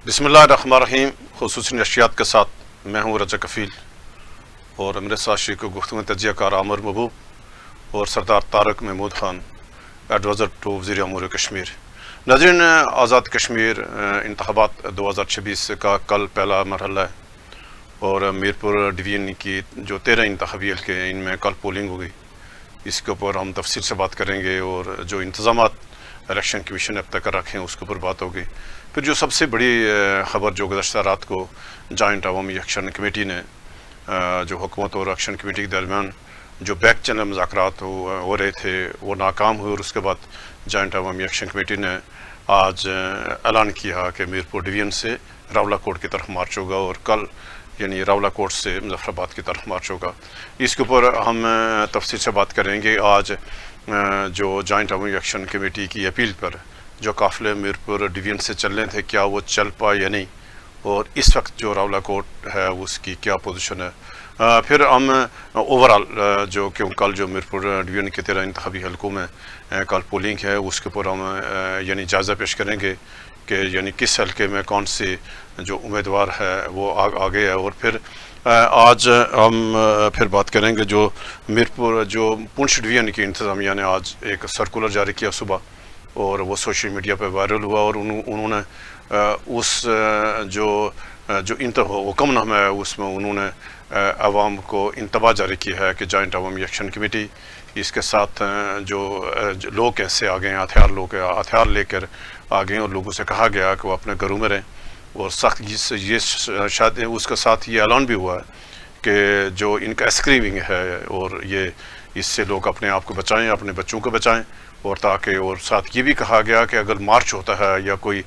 بسم اللہ الرحمن الرحیم. خصوصی نشریات کے ساتھ میں ہوں رجا کفیل اور میرے ساتھ شریک گفتگو تجزیہ کار عامر محبوب اور سردار طارق محمود خان ایڈوائزر ٹو وزیر امور کشمیر. ناظرین، آزاد کشمیر انتخابات 2026 کا کل پہلا مرحلہ ہے اور میرپور ڈویژن کی جو 13 انتخابی حلقے ہیں ان میں کل پولنگ ہوگی. اس کے اوپر ہم تفصیل سے بات کریں گے اور جو انتظامات الیکشن کمیشن نے اب تک رکھے ہیں اس کے اوپر بات ہوگی. پھر جو سب سے بڑی خبر جو گزشتہ رات کو جوائنٹ عوامی ایکشن کمیٹی نے جو حکومت اور ایکشن کمیٹی کے درمیان جو بیک چینل مذاکرات ہو رہے تھے وہ ناکام ہوئے اور اس کے بعد جوائنٹ عوامی ایکشن کمیٹی نے آج اعلان کیا کہ میرپور ڈویژن سے راولہ کوٹ کی طرف مارچ ہوگا اور کل یعنی راولہ کوٹ سے مظفر آباد کی طرف مارچ ہوگا. اس کے اوپر ہم تفصیل سے بات کریں گے. آج جو جوائنٹ عوامی ایکشن کمیٹی کی اپیل پر جو قافلے میرپور ڈویژن سے چل رہے تھے کیا وہ چل پائے یا نہیں، اور اس وقت جو راولہ کوٹ ہے اس کی کیا پوزیشن ہے. پھر ہم اوورال جو کہ کل جو میرپور ڈویژن کے 13 انتخابی حلقوں میں کل پولنگ ہے اس کے اوپر ہم یعنی جائزہ پیش کریں گے کہ یعنی کس حلقے میں کون سے جو امیدوار ہے وہ آگے ہے. اور پھر آج ہم پھر بات کریں گے جو میرپور جو پونچھ ڈویژن کی انتظامیہ نے آج ایک سرکولر جاری کیا صبح اور وہ سوشل میڈیا پہ وائرل ہوا اور انہوں نے اس جو حکم نامہ ہے اس میں انہوں نے عوام کو انتباہ جاری کی ہے کہ جوائنٹ عوامی ایکشن کمیٹی اس کے ساتھ جو لوگ کیسے آ گئے ہیں ہتھیار لے کر آ گئے ہیں اور لوگوں سے کہا گیا کہ وہ اپنے گھروں میں رہیں. اور سخت یہ شاید اس کے ساتھ یہ اعلان بھی ہوا ہے کہ جو ان کا اسکریمنگ ہے اور یہ اس سے لوگ اپنے آپ کو بچائیں، اپنے بچوں کو بچائیں. اور تاکہ اور ساتھ یہ بھی کہا گیا کہ اگر مارچ ہوتا ہے یا کوئی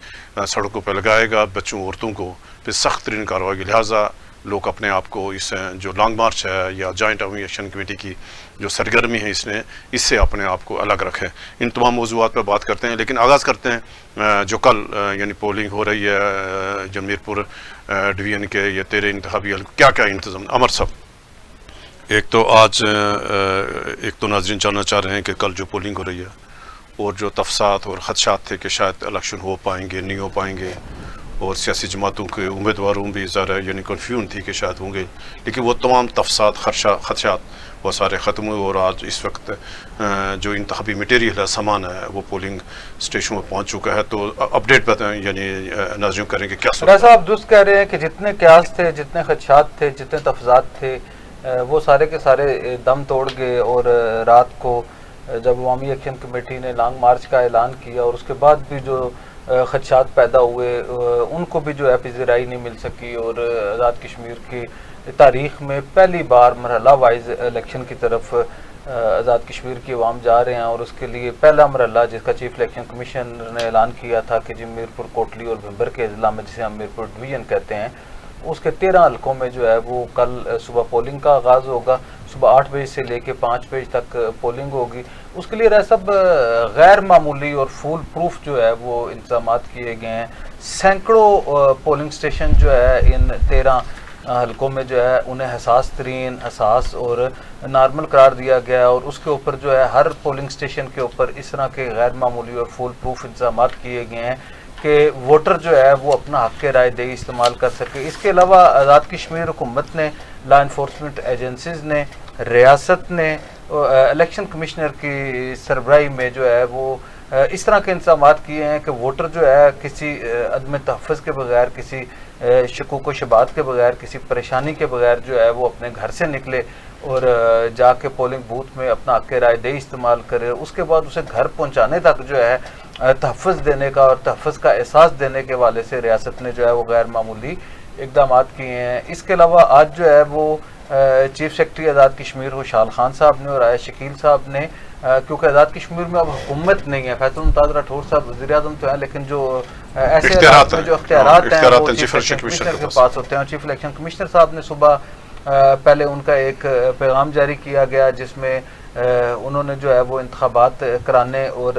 سڑکوں پہ لگائے گا بچوں عورتوں کو پھر سخت ترین کارروائی کی، لہٰذا لوگ اپنے آپ کو اس جو لانگ مارچ ہے یا جوائنٹ عوامی ایکشن کمیٹی کی جو سرگرمی ہے اس سے اپنے آپ کو الگ رکھیں. ان تمام موضوعات پہ بات کرتے ہیں لیکن آغاز کرتے ہیں جو کل یعنی پولنگ ہو رہی ہے جو میرپور ڈویژن کے یہ 13 انتخابی حلقے کیا کیا انتظام. عمر صاحب، ایک تو ناظرین جاننا چاہ رہے ہیں کہ کل جو پولنگ ہو رہی ہے اور جو تفصیلات اور خدشات تھے کہ شاید الیکشن ہو پائیں گے نہیں ہو پائیں گے اور سیاسی جماعتوں کے امیدواروں بھی ذرا یعنی کنفیوژن تھی کہ شاید ہوں گے، لیکن وہ تمام تفصیلات خدشات وہ سارے ختم ہوئے اور آج اس وقت جو انتخابی مٹیریل ہے سامان ہے وہ پولنگ اسٹیشن میں پہنچ چکا ہے. تو اپڈیٹ بتائیں یعنی ناظرین کریں کہ کیا صورت. صاحب درست کہہ رہے ہیں کہ جتنے قیاس تھے، جتنے خدشات تھے، جتنے تفصیلات تھے وہ سارے کے سارے دم توڑ گئے. اور رات کو جب عوامی ایکشن کمیٹی نے لانگ مارچ کا اعلان کیا اور اس کے بعد بھی جو خدشات پیدا ہوئے ان کو بھی جو ہے پذیرائی نہیں مل سکی اور آزاد کشمیر کی تاریخ میں پہلی بار مرحلہ وائز الیکشن کی طرف آزاد کشمیر کی عوام جا رہے ہیں. اور اس کے لیے پہلا مرحلہ جس کا چیف الیکشن کمیشنر نے اعلان کیا تھا کہ جی میرپور کوٹلی اور بھمبر کے اضلاع میں جسے ہم میرپور ڈویژن کہتے ہیں اس کے 13 حلقوں میں جو ہے وہ کل صبح پولنگ کا آغاز ہوگا. صبح 8 بجے سے لے کے 5 بجے تک پولنگ ہوگی. اس کے لیے سب غیر معمولی اور فول پروف جو ہے وہ انتظامات کیے گئے ہیں. سینکڑوں پولنگ سٹیشن جو ہے ان 13 حلقوں میں جو ہے انہیں حساس اور نارمل قرار دیا گیا ہے اور اس کے اوپر جو ہے ہر پولنگ سٹیشن کے اوپر اس طرح کے غیر معمولی اور فول پروف انتظامات کیے گئے ہیں کہ ووٹر جو ہے وہ اپنا حق رائے دہی استعمال کر سکے. اس کے علاوہ آزاد کشمیر حکومت نے، لا انفورسمنٹ ایجنسیز نے، ریاست نے، الیکشن کمشنر کی سربراہی میں جو ہے وہ اس طرح کے انتظامات کیے ہیں کہ ووٹر جو ہے کسی عدم تحفظ کے بغیر، کسی شکوک و شبہات کے بغیر، کسی پریشانی کے بغیر جو ہے وہ اپنے گھر سے نکلے اور جا کے پولنگ بوتھ میں اپنا حق رائے دہی استعمال کرے. اس کے بعد اسے گھر پہنچانے تک جو ہے تحفظ دینے کا اور تحفظ کا احساس دینے کے حوالے سے ریاست نے جو ہے وہ غیر معمولی اقدامات کیے ہیں. اس کے علاوہ آج جو ہے وہ چیف سیکرٹری آزاد کشمیر خوشحال خان صاحب نے اور آیا شکیل صاحب نے، کیونکہ آزاد کشمیر میں اب حکومت نہیں ہے، فیصل ممتاز راٹھور صاحب وزیر اعظم تو ہیں لیکن جو ایسے علاقوں میں جو اختیارات ہیں وہ چیف الیکشن کمشنر کے پاس ہوتے ہیں. چیف الیکشن کمشنر صاحب نے صبح پہلے ان کا ایک پیغام جاری کیا گیا جس میں انہوں نے جو ہے وہ انتخابات کرانے اور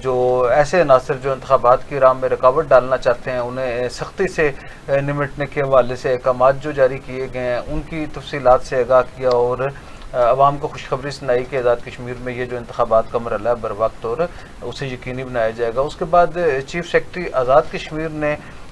جو ایسے عناصر جو انتخابات کی راہ میں رکاوٹ ڈالنا چاہتے ہیں انہیں سختی سے نمٹنے کے حوالے سے احکامات جو جاری کیے گئے ہیں ان کی تفصیلات سے آگاہ کیا اور عوام کو خوشخبری سنائی کہ آزاد کشمیر میں یہ جو انتخابات کا مرحلہ ہے بر وقت اور اسے یقینی بنایا جائے گا. اس کے بعد چیف سیکرٹری آزاد کشمیر نے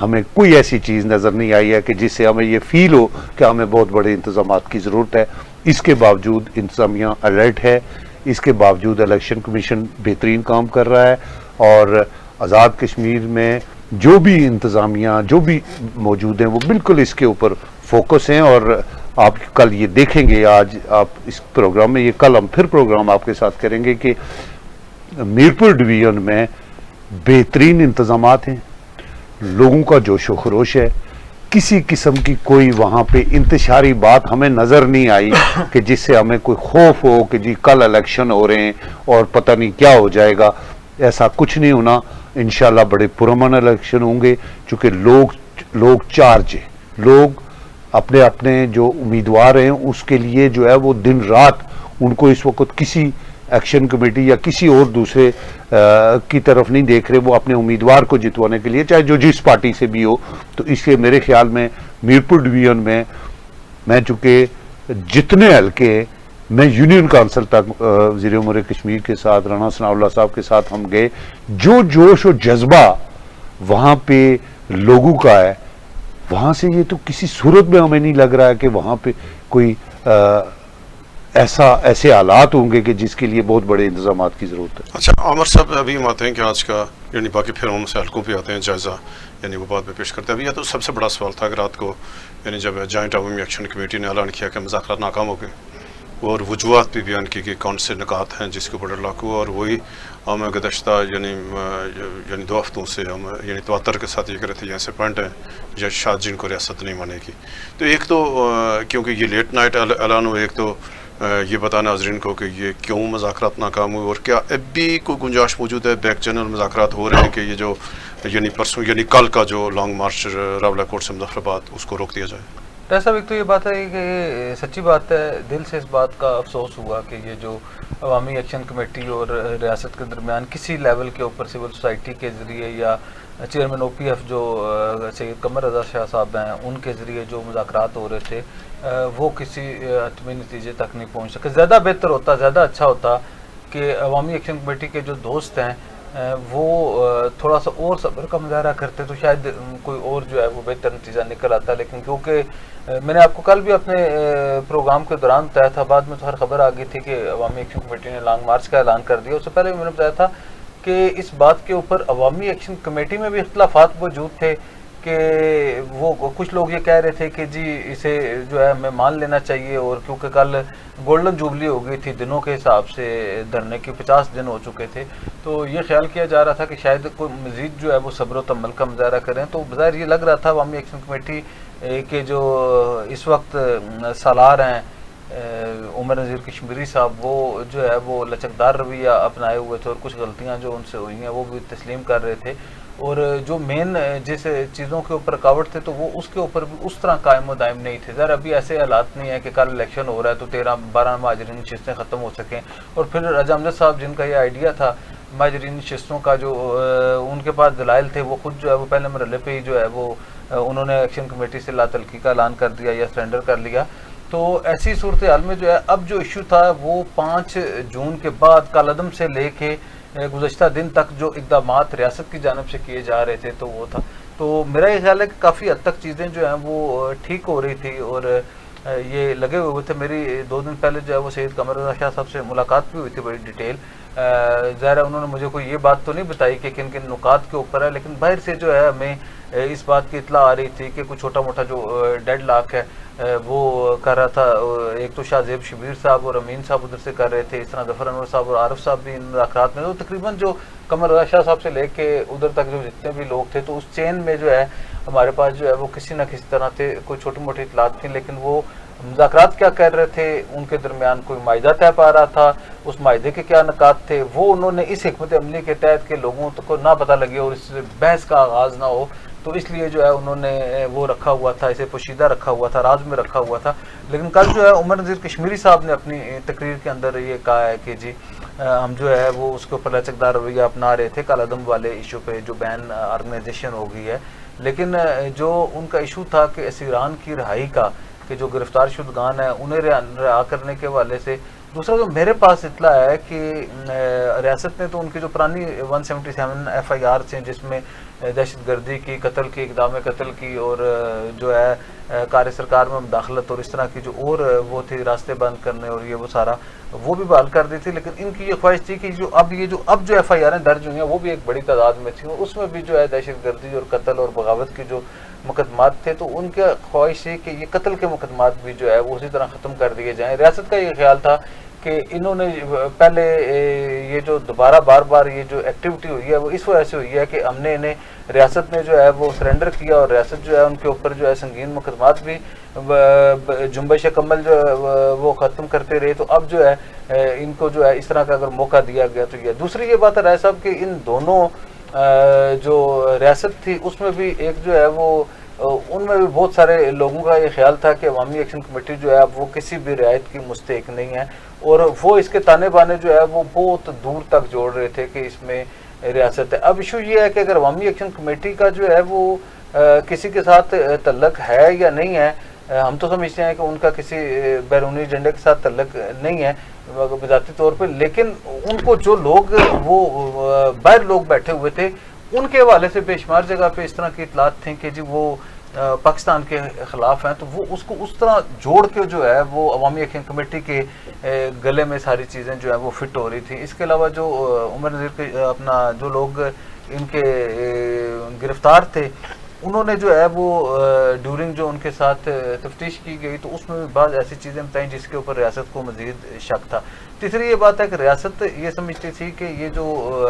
ہمیں کوئی ایسی چیز نظر نہیں آئی ہے کہ جس سے ہمیں یہ فیل ہو کہ ہمیں بہت بڑے انتظامات کی ضرورت ہے. اس کے باوجود انتظامیہ الرٹ ہے, اس کے باوجود الیکشن کمیشن بہترین کام کر رہا ہے, اور آزاد کشمیر میں جو بھی انتظامیہ جو بھی موجود ہیں وہ بالکل اس کے اوپر فوکس ہیں. اور آپ کل یہ دیکھیں گے, آج آپ اس پروگرام میں, یہ کل ہم پھر پروگرام آپ کے ساتھ کریں گے کہ میرپور ڈویژن میں بہترین انتظامات ہیں, لوگوں کا جوش و خروش ہے, کسی قسم کی کوئی وہاں پہ انتشاری بات ہمیں نظر نہیں آئی کہ جس سے ہمیں کوئی خوف ہو کہ جی کل الیکشن ہو رہے ہیں اور پتہ نہیں کیا ہو جائے گا. ایسا کچھ نہیں ہونا, انشاءاللہ بڑے پرامن الیکشن ہوں گے, چونکہ لوگ چارج ہیں, لوگ اپنے اپنے جو امیدوار ہیں اس کے لیے جو ہے وہ دن رات, ان کو اس وقت کسی ایکشن کمیٹی یا کسی اور دوسرے کی طرف نہیں دیکھ رہے, وہ اپنے امیدوار کو جتوانے کے لیے چاہے جو جس پارٹی سے بھی ہو. تو اس لیے میرے خیال میں میرپور ڈویژن میں چونکہ جتنے حلقے میں یونین کونسل تک وزیر امور کشمیر کے ساتھ رانا ثناء اللہ صاحب کے ساتھ ہم گئے, جو جوش و جذبہ وہاں پہ لوگوں کا ہے, وہاں سے یہ تو کسی صورت میں ہمیں نہیں لگ رہا ہے کہ وہاں پہ کوئی ایسے حالات ہوں گے کہ جس کے لیے بہت بڑے انتظامات کی ضرورت ہے. اچھا عامر صاحب, ابھی ہم آتے ہیں کہ آج کا یعنی باقی پھر ہم سے حلقوں پہ آتے ہیں جائزہ, یعنی وہ بات میں پیش کرتے ہیں. ابھی یہ تو سب سے بڑا سوال تھا کہ رات کو یعنی جب جوائنٹ عوامی ایکشن کمیٹی نے اعلان کیا کہ مذاکرات ناکام ہو گئے, اور وجوہات بھی بیان کی کہ کون سے نکات ہیں جس کے اوپر لاگو, اور وہی ہم گزشتہ یعنی 2 ہفتوں سے ہم یعنی تواتر کے ساتھ یہ کر رہے تھے, ایسے پوائنٹ ہیں یا شاید جن کو ریاست نہیں مانے گی. تو ایک تو کیونکہ یہ لیٹ نائٹ اعلان ہو, ایک تو یہ بتانا ناظرین کو کہ یہ کیوں مذاکرات ناکام ہوئے, اور کیا اب بھی کوئی گنجائش موجود ہے, بیک چینل مذاکرات ہو رہے ہیں کہ یہ جو یعنی پرسوں یعنی کل کا جو لانگ مارچ راولا کوٹ سے مظفر آباد اس کو روک دیا جائے. ڈاکٹر صاحب, ایک تو یہ بات ہے کہ یہ سچی بات ہے, دل سے اس بات کا افسوس ہوا کہ یہ جو عوامی ایکشن کمیٹی اور ریاست کے درمیان کسی لیول کے اوپر سول سوسائٹی کے ذریعے یا چیئرمین او پی ایف جو سید قمر رضا شاہ صاحب ہیں ان کے ذریعے جو مذاکرات ہو رہے تھے وہ کسی حتمی نتیجے تک نہیں پہنچ سکے. زیادہ بہتر ہوتا, زیادہ اچھا ہوتا کہ عوامی ایکشن کمیٹی کے جو دوست ہیں وہ تھوڑا سا اور صبر کا مظاہرہ کرتے تو شاید کوئی اور جو ہے وہ بہتر نتیجہ نکل آتا. لیکن کیونکہ میں نے آپ کو کل بھی اپنے پروگرام کے دوران بتایا تھا, بعد میں تو ہر خبر آ گئی تھی کہ عوامی ایکشن کمیٹی نے لانگ مارچ کا اعلان کر دیا. اس سے پہلے بھی میں نے بتایا تھا کہ اس بات کے اوپر عوامی ایکشن کمیٹی میں بھی اختلافات موجود تھے کہ وہ کچھ لوگ یہ کہہ رہے تھے کہ جی اسے جو ہے ہمیں مان لینا چاہیے, اور کیونکہ کل گولڈن جوبلی ہو گئی تھی دنوں کے حساب سے, دھرنے کے 50 دن ہو چکے تھے, تو یہ خیال کیا جا رہا تھا کہ شاید کوئی مزید جو ہے وہ صبر و تحمل کا مظاہرہ کریں. تو بظاہر یہ لگ رہا تھا عوامی ایکشن کمیٹی کے جو اس وقت سالار ہیں عمر نذیر کشمیری صاحب, وہ جو ہے وہ لچکدار رویہ اپنائے ہوئے تھے, اور کچھ غلطیاں جو ان سے ہوئی ہیں وہ بھی تسلیم کر رہے تھے, اور جو مین جس چیزوں کے اوپر رکاوٹ تھے تو وہ اس کے اوپر بھی اس طرح قائم و دائم نہیں تھے. ذرا ابھی ایسے حالات نہیں ہیں کہ کل الیکشن ہو رہا ہے تو 13-12 مہاجرین نشستیں ختم ہو سکیں. اور پھر راجہ امجد صاحب جن کا یہ آئیڈیا تھا مہاجرین نشستوں کا, جو ان کے پاس دلائل تھے, وہ خود جو ہے وہ پہلے مرحلے پہ ہی جو ہے وہ انہوں نے ایکشن کمیٹی سے لا تلقی کا اعلان کر دیا یا سرنڈر کر لیا. تو ایسی صورتحال میں جو ہے اب جو ایشو تھا وہ 5 جون کے بعد کالعدم سے لے کے گزشتہ دن تک جو اقدامات ریاست کی جانب سے کیے جا رہے تھے تو وہ تھا. تو میرا یہ خیال ہے کہ کافی حد تک چیزیں جو ہیں وہ ٹھیک ہو رہی تھی, اور یہ لگے ہوئے تھے. میری 2 دن پہلے جو ہے وہ سید قمر رضا شاہ صاحب سے ملاقات بھی ہوئی تھی بڑی ڈیٹیل. ظاہر ہے انہوں نے مجھے کوئی یہ بات تو نہیں بتائی کہ کن کن نکات کے اوپر ہے, لیکن باہر سے جو ہے ہمیں اس بات کی اطلاع آ رہی تھی کہ کچھ چھوٹا موٹا جو ڈیڈ لاک ہے وہ کر رہا تھا. ایک تو شاہ زیب شبیر صاحب اور امین صاحب ادھر سے کر رہے تھے, اس طرح ظفر انور صاحب اور عارف صاحب بھی ان مذاکرات میں. تو تقریباً جو قمر رضا شاہ صاحب سے لے کے ادھر تک جو جتنے بھی لوگ تھے تو اس چین میں جو ہے ہمارے پاس جو ہے وہ کسی نہ کسی طرح سے کوئی چھوٹی موٹی اطلاعات تھیں. لیکن وہ مذاکرات کیا کر رہے تھے, ان کے درمیان کوئی معاہدہ طے پا رہا تھا, اس معاہدے کے کیا نکات تھے, وہ انہوں نے اس حکمت عملی کے تحت کہ لوگوں کو نہ پتہ لگے اور اس سے بحث کا آغاز نہ ہو, تو اس لیے جو ہے انہوں نے وہ رکھا ہوا تھا, اسے پوشیدہ رکھا ہوا تھا, راز میں رکھا ہوا تھا. لیکن کل جو ہے عمر نذیر کشمیری صاحب نے اپنی تقریر کے اندر یہ کہا ہے کہ جی ہم جو ہے وہ اس کے اوپر لچکدار رویہ اپنا رہے تھے کالعدم والے ایشو پہ جو بین آرگنائزیشن ہو گئی ہے. لیکن جو ان کا ایشو تھا کہ اسیران کی رہائی کا, کہ جو گرفتار شدگان ہیں انہیں رہا کرنے کے حوالے سے دوسرا جو میرے پاس اطلاع ہے کہ ریاست نے تو ان کی جو پرانی 177 FIR ہیں جس میں دہشت گردی کی، قتل کی، اقدام قتل کی، اور جو ہے کار سرکار میں مداخلت اور اس طرح کی جو اور وہ تھی راستے بند کرنے اور یہ وہ سارا، وہ بھی بحال کر دی تھی. لیکن ان کی یہ خواہش تھی کہ اب جو FIR درج ہوئی ہیں وہ بھی ایک بڑی تعداد میں تھیں، اس میں بھی جو ہے دہشت گردی اور قتل اور بغاوت کے جو مقدمات تھے، تو ان کا خواہش تھی کہ یہ قتل کے مقدمات بھی جو ہے وہ اسی طرح ختم کر دیے جائیں. ریاست کا یہ خیال تھا کہ انہوں نے پہلے یہ جو دوبارہ بار بار یہ جو ایکٹیویٹی ہوئی ہے وہ اس وجہ سے ہوئی ہے کہ ہم نے انہیں ریاست نے جو ہے وہ سرنڈر کیا، اور ریاست جو ہے ان کے اوپر جو ہے سنگین مقدمات بھی جنبش کمل جو ہے وہ ختم کرتے رہے. تو اب جو ہے ان کو جو ہے اس طرح کا اگر موقع دیا گیا تو یہ دوسری یہ بات ہے رائے صاحب کہ ان دونوں جو ریاست تھی اس میں بھی ایک جو ہے وہ ان میں بھی بہت سارے لوگوں کا یہ خیال تھا کہ عوامی ایکشن کمیٹی جو ہے اب وہ کسی بھی رعایت کی مستحق نہیں ہے، اور وہ اس کے تانے بانے جو ہے وہ بہت دور تک جوڑ رہے تھے کہ اس میں ریاست ہے. اب ایشو یہ ہے کہ اگر عوامی ایکشن کمیٹی کا جو ہے وہ کسی کے ساتھ تعلق ہے یا نہیں ہے، ہم تو سمجھتے ہیں کہ ان کا کسی بیرونی ایجنڈے کے ساتھ تعلق نہیں ہے بذاتی طور پہ، لیکن ان کو جو لوگ وہ باہر لوگ بیٹھے ہوئے تھے ان کے حوالے سے بے شمار جگہ پہ اس طرح کی اطلاعات تھیں کہ جی وہ پاکستان کے خلاف ہیں، تو وہ اس کو اس طرح جوڑ کے جو ہے وہ عوامی ایکشن کمیٹی کے گلے میں ساری چیزیں جو ہے وہ فٹ ہو رہی تھی. اس کے علاوہ جو عمر نذیر کے اپنا جو لوگ ان کے گرفتار تھے انہوں نے جو ہے وہ ڈیورنگ جو ان کے ساتھ تفتیش کی گئی تو اس میں بھی بعض ایسی چیزیں بتائیں جس کے اوپر ریاست کو مزید شک تھا. تیسری یہ بات ہے کہ ریاست یہ سمجھتی تھی کہ یہ جو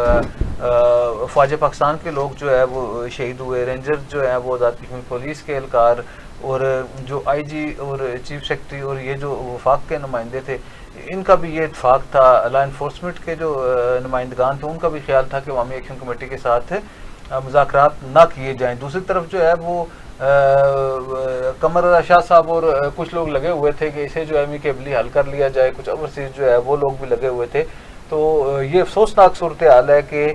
فوج پاکستان کے لوگ جو ہے وہ شہید ہوئے، رینجر جو ہے وہ آزاد کشمیر پولیس کے اہلکار اور جو IG اور چیف سیکرٹری اور یہ جو وفاق کے نمائندے تھے ان کا بھی یہ اتفاق تھا، لا انفورسمنٹ کے جو نمائندگان تھے ان کا بھی خیال تھا کہ عوامی ایکشن کمیٹی کے ساتھ مذاکرات نہ کیے جائیں. دوسری طرف جو ہے وہ قمر رضا شاہ صاحب اور کچھ لوگ لگے ہوئے تھے کہ اسے جو ہے امیکیبلی حل کر لیا جائے، کچھ اوورسیز جو ہے وہ لوگ بھی لگے ہوئے تھے. تو یہ افسوسناک صورتحال ہے کہ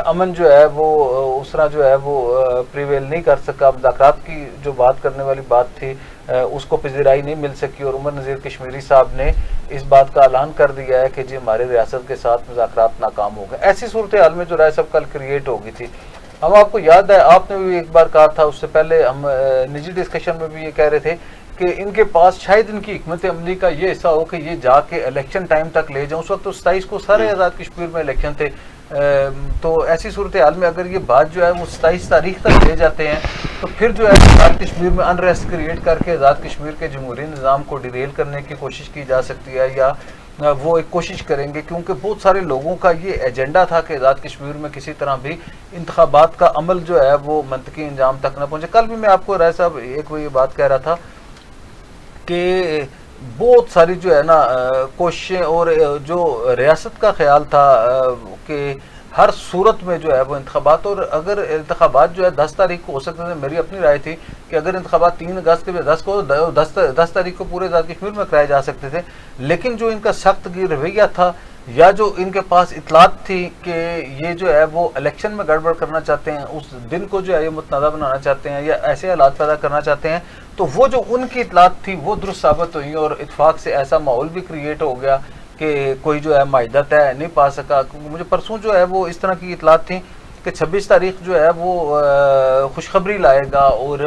امن جو ہے وہ اس طرح جو ہے وہ پریویل نہیں کر سکا، مذاکرات کی جو بات کرنے والی بات تھی اس کو پذیرائی نہیں مل سکی، اور عمر نذیر کشمیری صاحب نے اس بات کا اعلان کر دیا ہے کہ جی ہمارے ریاست کے ساتھ مذاکرات ناکام ہو گئے. ایسی صورتحال میں جو رائے صاحب کل کریٹ ہو گئی تھی، ہم آپ کو یاد ہے آپ نے بھی ایک بار کہا تھا، اس سے پہلے ہم نجی ڈسکشن میں بھی یہ کہہ رہے تھے کہ ان کے پاس شاید ان کی حکمت عملی کا یہ حصہ ہو کہ یہ جا کے الیکشن ٹائم تک لے جاؤں. اس وقت تو 27 کو سارے آزاد کشمیر میں الیکشن تھے، تو ایسی صورتحال میں اگر یہ بات جو ہے وہ 27 تاریخ تک لے جاتے ہیں تو پھر جو ہے آزاد کشمیر میں انریسٹ کریٹ کر کے آزاد کشمیر کے جمہوری نظام کو ڈیریل کرنے کی کوشش کی جا سکتی ہے، یا وہ ایک کوشش کریں گے، کیونکہ بہت سارے لوگوں کا یہ ایجنڈا تھا کہ آزاد کشمیر میں کسی طرح بھی انتخابات کا عمل جو ہے وہ منطقی انجام تک نہ پہنچے. کل بھی میں آپ کو رائے صاحب ایک وہ یہ بات کہہ رہا تھا کہ بہت ساری جو ہے نا کوششیں، اور جو ریاست کا خیال تھا کہ ہر صورت میں جو ہے وہ انتخابات، اور اگر انتخابات جو ہے 10 تاریخ کو ہو سکتے تھے، میری اپنی رائے تھی کہ اگر انتخابات 3 اگست کے 10 تاریخ کو پورے آزاد کشمیر میں کرائے جا سکتے تھے، لیکن جو ان کا سخت رویہ تھا یا جو ان کے پاس اطلاعات تھی کہ یہ جو ہے وہ الیکشن میں گڑبڑ کرنا چاہتے ہیں، اس دن کو جو ہے یہ متنازع بنانا چاہتے ہیں یا ایسے حالات پیدا کرنا چاہتے ہیں، تو وہ جو ان کی اطلاعات تھی وہ درست ثابت ہوئی، اور اتفاق سے ایسا ماحول بھی کریٹ ہو گیا کہ کوئی جو ہے معاہدہ طے نہیں پا سکا. مجھے پرسوں جو ہے وہ اس طرح کی اطلاعات تھیں کہ 26 تاریخ جو ہے وہ خوشخبری لائے گا اور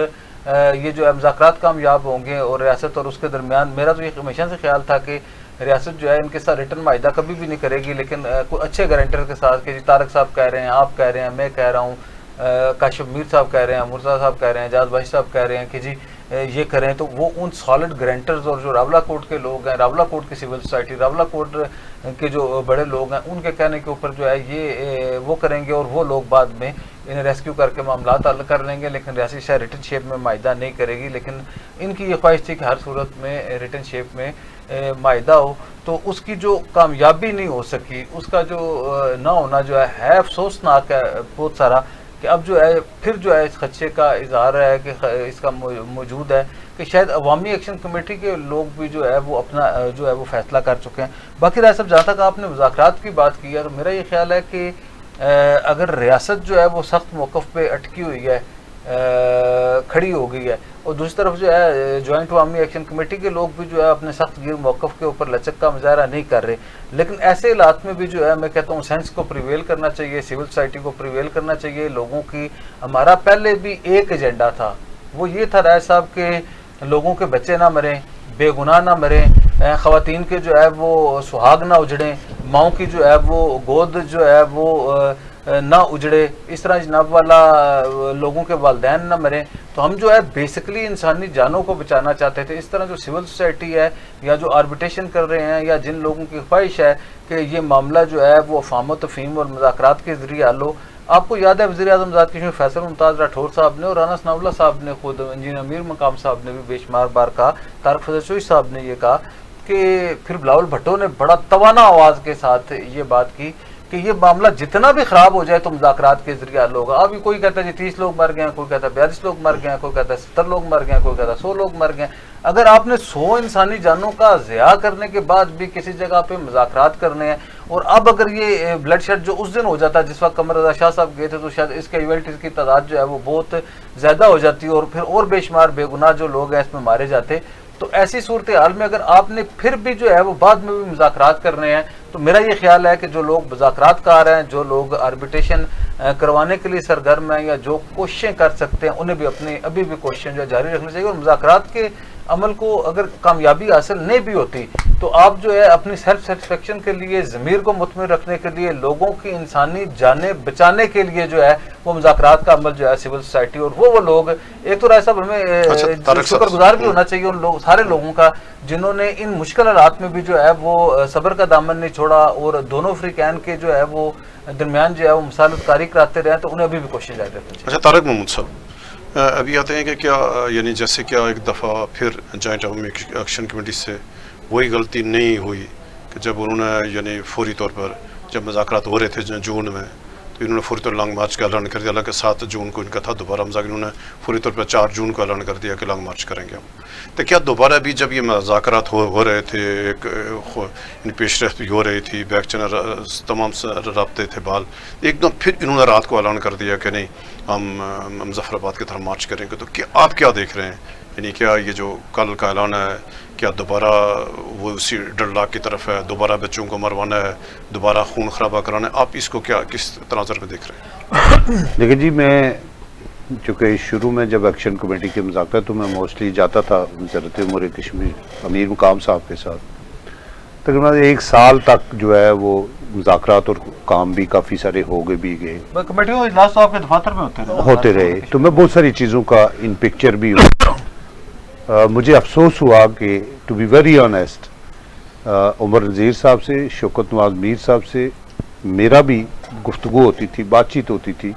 یہ جو ہے مذاکرات کامیاب ہوں گے، اور ریاست اور اس کے درمیان میرا تو یہ ہمیشہ سے خیال تھا کہ ریاست جو ہے ان کے ساتھ ریٹن معاہدہ کبھی بھی نہیں کرے گی، لیکن کوئی اچھے گارنٹر کے ساتھ کہ جی طارق صاحب کہہ رہے ہیں، آپ کہہ رہے ہیں، میں کہہ رہا ہوں، کاشف میر صاحب کہہ رہے ہیں، مرزا صاحب کہہ رہے ہیں، اعجاز بھائی صاحب کہہ رہے ہیں کہ جی یہ کریں، تو وہ ان سالڈ گارنٹرز اور جو راولہ کوٹ کے لوگ ہیں، راولہ کوٹ کی سول سوسائٹی، راولہ کوٹ کے جو بڑے لوگ ہیں، ان کے کہنے کے اوپر جو ہے یہ وہ کریں گے، اور وہ لوگ بعد میں انہیں ریسکیو کر کے معاملات حل کر لیں گے، لیکن ریاست شاید ریٹن شیپ میں معاہدہ نہیں کرے گی. لیکن ان کی یہ خواہش تھی کہ ہر صورت میں ریٹن شیپ میں معاہدہ ہو. تو اس کی جو کامیابی نہیں ہو سکی، اس کا جو نہ ہونا جو ہے افسوسناک ہے بہت سارا، کہ اب جو ہے پھر جو ہے اس خدشے کا اظہار ہے کہ اس کا موجود ہے کہ شاید عوامی ایکشن کمیٹی کے لوگ بھی جو ہے وہ اپنا جو ہے وہ فیصلہ کر چکے ہیں. باقی رائے صاحب جہاں تک آپ نے مذاکرات کی بات کی ہے تو میرا یہ خیال ہے کہ اگر ریاست جو ہے وہ سخت موقف پہ اٹکی ہوئی ہے کھڑی ہو گئی ہے. اور دوسری طرف جو ہے جوائنٹ عوامی ایکشن کمیٹی کے لوگ بھی جو ہے اپنے سخت گیر موقف کے اوپر لچک کا مظاہرہ نہیں کر رہے. لیکن ایسے حالات میں بھی جو ہے میں کہتا ہوں سینس کو پریویل کرنا چاہیے, سول سوسائٹی کو پریویل کرنا چاہیے. لوگوں کی ہمارا پہلے بھی ایک ایجنڈا تھا, وہ یہ تھا رائے صاحب کہ لوگوں کے بچے نہ مریں, بے گناہ نہ مریں, خواتین کے جو ہے وہ سہاگ نہ اجڑیں, ماؤں کی جو ہے وہ گود جو ہے وہ نہ اجڑے, اس طرح جناب والا لوگوں کے والدین نہ مریں. تو ہم جو ہے بیسکلی انسانی جانوں کو بچانا چاہتے تھے. اس طرح جو سول سوسائٹی ہے یا جو آربیٹریشن کر رہے ہیں یا جن لوگوں کی خواہش ہے کہ یہ معاملہ جو ہے وہ افہام و تفہیم اور مذاکرات کے ذریعے حل ہو. آپ کو یاد ہے وزیر اعظم ذات کشمیر فیصل ممتاز راٹھور صاحب نے اور رانا ثناء اللہ صاحب نے خود, انجینئر امیر مقام صاحب نے بھی بے شمار بار کہا, طارق فضل چوہی صاحب نے یہ کہا کہ پھر بلاول بھٹو نے بڑا توانا آواز کے ساتھ یہ بات کی کہ یہ معاملہ جتنا بھی خراب ہو جائے تو مذاکرات کے ذریعے حل ہوگا. ابھی کوئی کہتا ہے 30 لوگ مر گئے ہیں, کوئی کہتا ہے 42 لوگ مر گئے ہیں, کوئی کہتا ہے 70 لوگ مر گئے ہیں, کوئی کہتا ہے 100 لوگ مر گئے ہیں. اگر آپ نے 100 انسانی جانوں کا ضیاع کرنے کے بعد بھی کسی جگہ پہ مذاکرات کرنے ہیں, اور اب اگر یہ بلڈ شیڈ جو اس دن ہو جاتا ہے جس وقت قمر رضا شاہ صاحب گئے تھے تو شاید اس کے ایونٹس کی تعداد جو ہے وہ بہت زیادہ ہو جاتی اور پھر اور بے شمار بے گناہ جو لوگ ہیں اس میں مارے جاتے. تو ایسی صورتحال میں اگر آپ نے پھر بھی جو ہے وہ بعد میں بھی مذاکرات کرنے ہیں تو میرا یہ خیال ہے کہ جو لوگ مذاکرات کار ہیں, جو لوگ آربیٹریشن کروانے کے لیے سرگرم ہیں یا جو کوششیں کر سکتے ہیں, انہیں بھی اپنی ابھی بھی کوششیں جو جاری رکھنی چاہیے. اور مذاکرات کے عمل کو اگر کامیابی حاصل نہیں بھی ہوتی تو آپ جو ہے اپنی سیلف سیٹسفیکشن کے لیے, ضمیر کو مطمئن رکھنے کے لیے, لوگوں کی انسانی جانیں بچانے کے لیے جو ہے وہ مذاکرات کا عمل جو ہے سول سوسائٹی اور وہ لوگ, ایک تو رائے صاحب ہمیں شکر گزار بھی ہونا چاہیے ان لوگ سارے لوگوں کا جنہوں نے ان مشکل حالات میں بھی جو ہے وہ صبر کا دامن نہیں چھوڑا اور دونوں فریقین کے جو ہے وہ درمیان جو ہے وہ مصالحت کاری کراتے رہے, تو انہیں ابھی بھی کوشش جاری رکھنی چاہیے. اچھا طارق محمود صاحب, ابھی آتے ہیں کہ کیا یعنی جیسے کیا ایک دفعہ پھر جوائنٹ عوامی ایکشن کمیٹی سے وہی غلطی نہیں ہوئی کہ جب انہوں نے یعنی فوری طور پر جب مذاکرات ہو رہے تھے جون میں تو انہوں نے فوری طور لانگ مارچ کا اعلان کر دیا. حالانکہ 7 جون کو ان کا تھا دوبارہ مذاکرات, انہوں نے فوری طور پر 4 جون کو اعلان کر دیا کہ لانگ مارچ کریں گے ہم. تو کیا دوبارہ بھی جب یہ مذاکرات ہو رہے تھے, ایک پیش رفت بھی ہو رہی تھی, بیک چینل تمام رابطے تھے بال, ایک دم پھر انہوں نے رات کو اعلان کر دیا کہ نہیں ہم مظفر آباد کی طرف مارچ کریں گے. تو کیا آپ کیا دیکھ رہے ہیں, یعنی کیا یہ جو کل کا اعلان ہے کیا دوبارہ وہ اسی ڈر لاک کی طرف ہے, دوبارہ بچوں کو مروانا ہے, دوبارہ خون خرابہ کرانا ہے, آپ اس کو کیا کس تناظر میں دیکھ رہے ہیں؟ دیکھیں جی, میں چونکہ شروع میں جب ایکشن کمیٹی کے مذاکرات تو میں موسٹلی جاتا تھا وزارت امور کشمیر امیر مقام صاحب کے ساتھ, تقریباً 1 سال تک جو ہے وہ مذاکرات اور کام بھی کافی سارے ہو گئے بھی گئے, کمیٹیوں کے اجلاس تو آپ کے دفاتر میں ہوتے رہے. تو میں بہت ساری چیزوں کا ان پکچر بھی ہوں. مجھے افسوس ہوا کہ ٹو بی ویری آنیسٹ عمر نذیر صاحب سے, شوکت نواز میر صاحب سے میرا بھی گفتگو ہوتی تھی, بات چیت ہوتی تھی,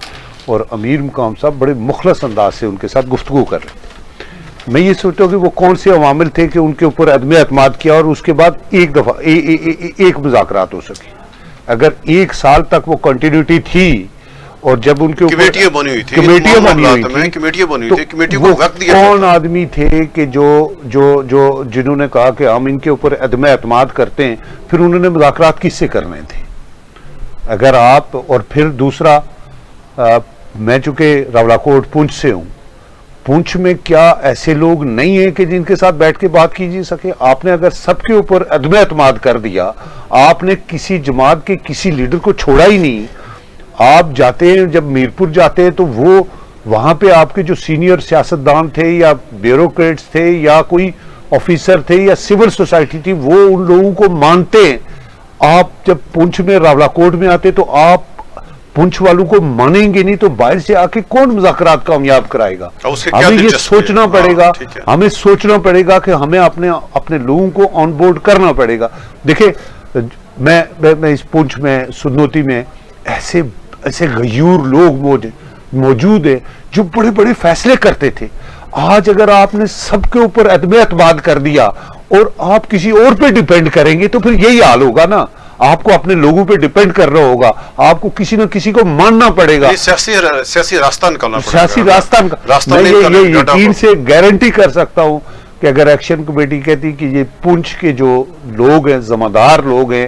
اور امیر مقام صاحب بڑے مخلص انداز سے ان کے ساتھ گفتگو کر رہے. میں یہ سوچتا ہوں کہ وہ کون سے عوامل تھے کہ ان کے اوپر عدم اعتماد کیا اور اس کے بعد ایک دفعہ ایک مذاکرات ہو سکی. اگر 1 سال تک وہ کنٹینیوٹی تھی اور جب ان کے اوپر کمیٹیاں بنی ہوئی تھی وہ کون آدمی تھے کہ جنہوں نے کہا کہ ہم ان کے اوپر عدم اعتماد کرتے ہیں, پھر انہوں نے مذاکرات کس سے کرنے تھے؟ اگر آپ, اور پھر دوسرا, میں چونکہ راولاکوٹ پونچھ سے ہوں, پونچھ میں کیا ایسے لوگ نہیں ہیں کہ جن کے ساتھ بیٹھ کے بات کی جا سکے؟ آپ نے اگر سب کے اوپر عدم اعتماد کر دیا, آپ نے کسی جماعت کے کسی لیڈر کو چھوڑا ہی نہیں. آپ جاتے ہیں, جب میرپور جاتے ہیں تو وہ وہاں پہ آپ کے جو سینئر سیاستدان تھے یا بیوروکریٹس تھے یا کوئی آفیسر تھے یا سول سوسائٹی تھی, وہ ان لوگوں کو مانتے ہیں. آپ جب پونچھ میں راولاکوٹ میں آتے تو آپ پونچھ والوں کو مانیں گے نہیں, تو باہر سے آ کے کون مذاکرات کامیاب کرائے گا؟ ہمیں یہ سوچنا پڑے گا, ہمیں سوچنا پڑے گا کہ ہمیں اپنے لوگوں کو آن بورڈ کرنا پڑے گا. دیکھیں, میں اس پونچھ میں سنوتی میں ایسے غیور لوگ موجود ہیں جو بڑے بڑے فیصلے کرتے تھے. آج اگر آپ نے سب کے اوپر عدم اعتماد کر دیا اور آپ کسی اور پہ ڈیپینڈ کریں گے تو پھر یہی حال ہوگا نا. آپ کو اپنے لوگوں پہ ڈیپینڈ کرنا ہوگا, آپ کو کسی نہ کسی کو ماننا پڑے گا, سیاسی راستہ نکالنا پڑے گا. سیاسی راستہ میں یہ یقین سے گارنٹی کر سکتا ہوں کہ اگر ایکشن کمیٹی کہتی کہ یہ پونچھ کے جو لوگ ہیں, ذمہ دار لوگ ہیں,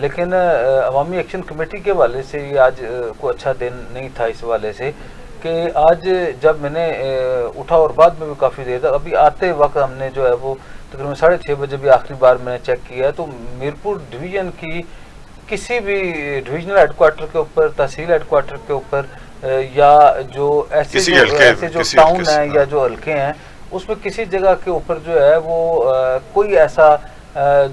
لیکن عوامی ایکشن کمیٹی کے حوالے سے یہ آج کوئی اچھا دن نہیں تھا اس حوالے سے کہ آج جب میں نے اٹھا اور بعد میں بھی کافی دیر تک ابھی آتے وقت ہم نے جو ہے وہ تقریباً 6:30 بجے بھی آخری بار میں نے چیک کیا ہے تو میرپور ڈویژن کی کسی بھی ڈویژنل ہیڈ کوارٹر کے اوپر تحصیل ہیڈ کوارٹر کے اوپر یا جو ایسے جو ٹاؤن ہیں یا جو حلقے ہیں اس میں کسی جگہ کے اوپر جو ہے وہ کوئی ایسا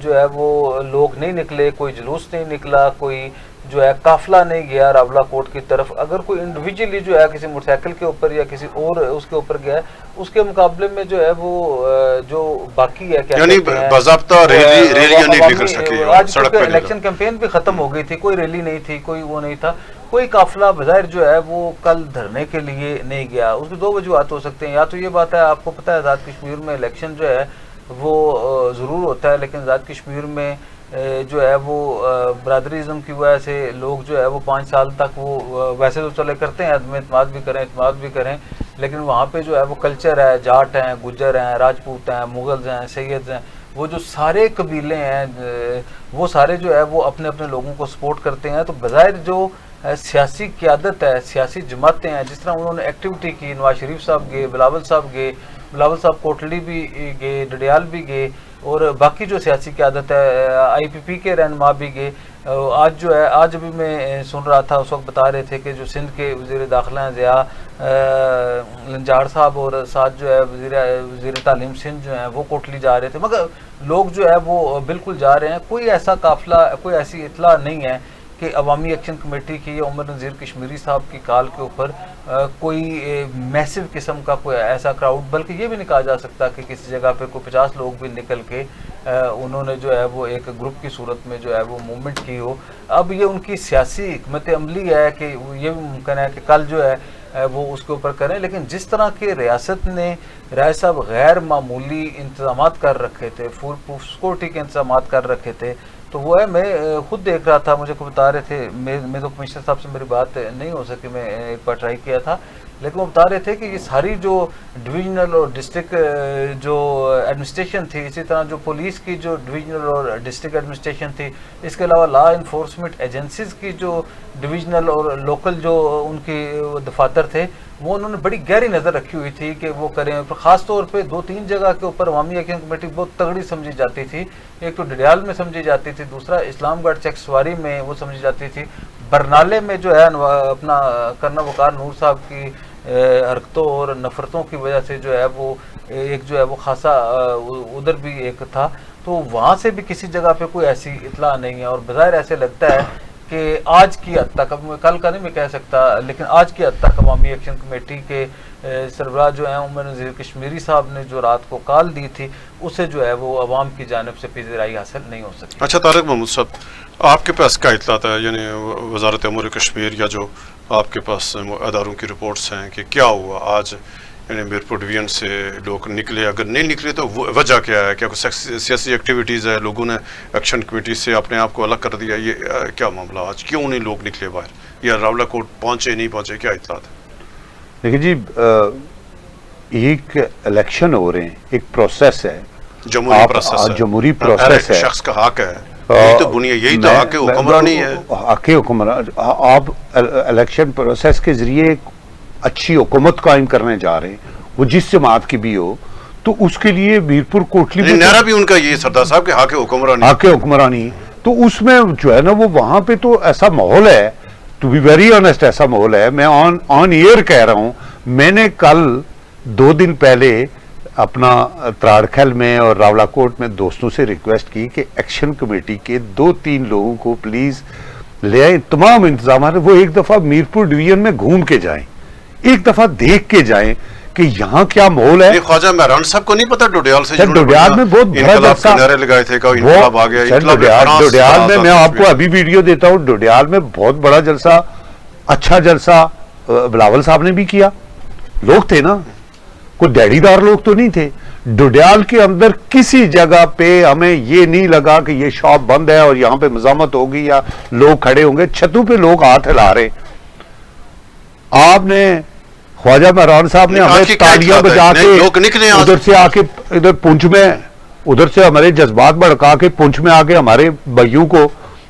جو ہے وہ لوگ نہیں نکلے, کوئی جلوس نہیں نکلا, کوئی جو ہے قافلہ نہیں گیا راولہ کوٹ کی طرف. اگر کوئی انڈیویجولی جو ہے کسی موٹر سائیکل کے اوپر یا کسی اور اس کے اوپر گیا ہے اس کے مقابلے میں جو ہے وہ جو باقی ہے یعنی باضابطہ ریلیاں نہیں نکل سکی. آج الیکشن کیمپین بھی ختم ہو گئی تھی, کوئی ریلی نہیں تھی, کوئی وہ نہیں تھا, کوئی قافلہ بظاہر جو ہے وہ کل دھرنے کے لیے نہیں گیا. اس کی 2 وجوہات ہو سکتے ہیں. یا تو یہ بات ہے آپ کو پتہ ہے آزاد کشمیر میں الیکشن جو ہے وہ ضرور ہوتا ہے لیکن آزاد کشمیر میں جو ہے وہ برادریزم کی وجہ سے لوگ جو ہے وہ 5 سال تک وہ ویسے تو چلے کرتے ہیں عدم اعتماد بھی کریں لیکن وہاں پہ جو ہے وہ کلچر ہے, جاٹ ہیں, گجر ہیں, راجپوت ہیں, مغلز ہیں, سید ہیں, وہ جو سارے قبیلے ہیں وہ سارے جو ہے وہ اپنے اپنے لوگوں کو سپورٹ کرتے ہیں. تو بظاہر جو سیاسی قیادت ہے, سیاسی جماعتیں ہیں, جس طرح انہوں نے ایکٹیویٹی کی, نواز شریف صاحب گئے, بلاول صاحب کوٹلی بھی گئے, ڈڈیال بھی گئے اور باقی جو سیاسی قیادت ہے آئی پی پی کے رہنما بھی گئے. آج جو ہے آج ابھی میں سن رہا تھا اس وقت بتا رہے تھے کہ جو سندھ کے وزیر داخلہ ہیں ضیاء لنجاڑ صاحب اور ساتھ جو ہے وزیر تعلیم سندھ جو ہیں وہ کوٹلی جا رہے تھے, مگر لوگ جو ہے وہ بالکل جا رہے ہیں. کوئی ایسا قافلہ, کوئی ایسی اطلاع نہیں ہے کہ عوامی ایکشن کمیٹی کی یا عمر نذیر کشمیری صاحب کی کال کے اوپر کوئی میسو قسم کا کوئی ایسا کراؤڈ, بلکہ یہ بھی نہیں کہا جا سکتا کہ کسی جگہ پہ کوئی 50 لوگ بھی نکل کے انہوں نے جو ہے وہ ایک گروپ کی صورت میں جو ہے وہ موومنٹ کی ہو. اب یہ ان کی سیاسی حکمت عملی ہے کہ یہ بھی ممکن ہے کہ کل جو ہے وہ اس کے اوپر کریں, لیکن جس طرح کے ریاست نے رائے صاحب غیر معمولی انتظامات کر رکھے تھے, فل سیکورٹی کے انتظامات کر رکھے تھے, تو وہ ہے میں خود دیکھ رہا تھا, مجھے کو بتا رہے تھے, میں تو کمشنر صاحب سے میری بات نہیں ہو سکی, میں ایک بار ٹرائی کیا تھا, لیکن وہ بتا رہے تھے کہ یہ ساری جو ڈویژنل اور ڈسٹرکٹ جو ایڈمنسٹریشن تھی, اسی طرح جو پولیس کی جو ڈویژنل اور ڈسٹرکٹ ایڈمنسٹریشن تھی, اس کے علاوہ لا انفورسمنٹ ایجنسیز کی جو ڈویژنل اور لوکل جو ان کی دفاتر تھے, وہ انہوں نے بڑی گہری نظر رکھی ہوئی تھی کہ وہ کریں. خاص طور پہ 2-3 جگہ کے اوپر عوامی ایکشن کمیٹی بہت تگڑی سمجھی جاتی تھی. ایک تو ڈڈیال میں سمجھی جاتی تھی, دوسرا اسلام گڑھ چیک سواری میں وہ سمجھی جاتی تھی, برنالے میں جو ہے اپنا کرنا وقار نور صاحب کی حرکتوں اور نفرتوں کی وجہ سے جو ہے وہ ایک جو ہے وہ خاصا ادھر بھی ایک تھا, تو وہاں سے بھی کسی جگہ پہ کوئی ایسی اطلاع نہیں ہے. اور بظاہر ایسے لگتا ہے کہ آج کی حد تک, اب کل کا نہیں میں کہہ سکتا, لیکن آج کی حد تک عوامی ایکشن کمیٹی کے سربراہ جو ہیں عمر نذیر کشمیری صاحب نے جو رات کو کال دی تھی, اسے جو ہے وہ عوام کی جانب سے پذیرائی حاصل نہیں ہو سکی. اچھا طارق محمود صاحب, آپ کے پاس کیا اطلاع ہے, یعنی وزارت امور کشمیر یا جو آپ کے پاس اداروں کی رپورٹس ہیں کہ کیا ہوا آج, یعنی میرپور ڈویژن سے لوگ نکلے, اگر نہیں نکلے تو وجہ کیا ہے, کیا کوئی سیاسی ایکٹیویٹیز ہے, لوگوں نے ایکشن کمیٹی سے اپنے آپ کو الگ کر دیا, یہ کیا معاملہ آج, کیوں نہیں لوگ نکلے باہر, یا راولہ کوٹ پہنچے نہیں پہنچے, کیا اطلاع ہے؟ دیکھیں جی, ایک الیکشن ہو رہے ہیں, ایک پروسیس ہے, جمہوری پروسیس ہے, شخص کا حق ہے, یہی تو بنیاد, یہی تو حق حکمرانی ہے, حق حکمران. آپ الیکشن پروسیس کے ذریعے ایک اچھی حکومت قائم کرنے جا رہے ہیں, وہ جس جماعت کی بھی ہو, تو اس کے لیے میرپور کوٹلی میں نعرہ بھی ان کا یہ سردار صاحب کہ حق حکمرانی, تو اس میں جو ہے نا وہ وہاں پہ تو ایسا ماحول ہے, ٹو بی ویری آنیسٹ ایسا ماحول ہے. میں آن ایئر کہہ رہا ہوں, میں نے کل 2 دن پہلے اپنا تراڑکھل میں اور راولہ کوٹ میں دوستوں سے ریکویسٹ کی کہ ایکشن کمیٹی کے 2-3 لوگوں کو پلیز لے آئیں, تمام انتظامات, وہ ایک دفعہ میرپور ڈویژن میں گھوم کے جائیں, ایک دفعہ دیکھ کے جائیں کہ یہاں کیا ماحول ہے. خواجہ مہران صاحب کو نہیں پتا ڈوڈیال سے, ڈوڈیال میں بہت بڑا جلسہ لگائے تھے, انقلاب آ گیا, ڈوڈیال میں آپ کو ابھی ویڈیو دیتا ہوں, ڈوڈیال میں بہت بڑا جلسہ, اچھا جلسہ بلاول صاحب نے بھی کیا, لوگ تھے نا, کوئی ڈیڑھی دار لوگ تو نہیں تھے. ڈوڈیال کے اندر کسی جگہ پہ ہمیں یہ نہیں لگا کہ یہ شاپ بند ہے اور یہاں پہ مزاحمت ہوگی یا لوگ کھڑے ہوں گے, چھتوں پہ لوگ ہاتھ ہلا رہے. آپ نے خواجہ مہران صاحب نے ہمیں تالیاں بجا کے ادھر سے آ کے ادھر پونچھ میں, ادھر سے ہمارے جذبات بڑھکا کے پونچھ میں آ کے ہمارے بھائیوں کو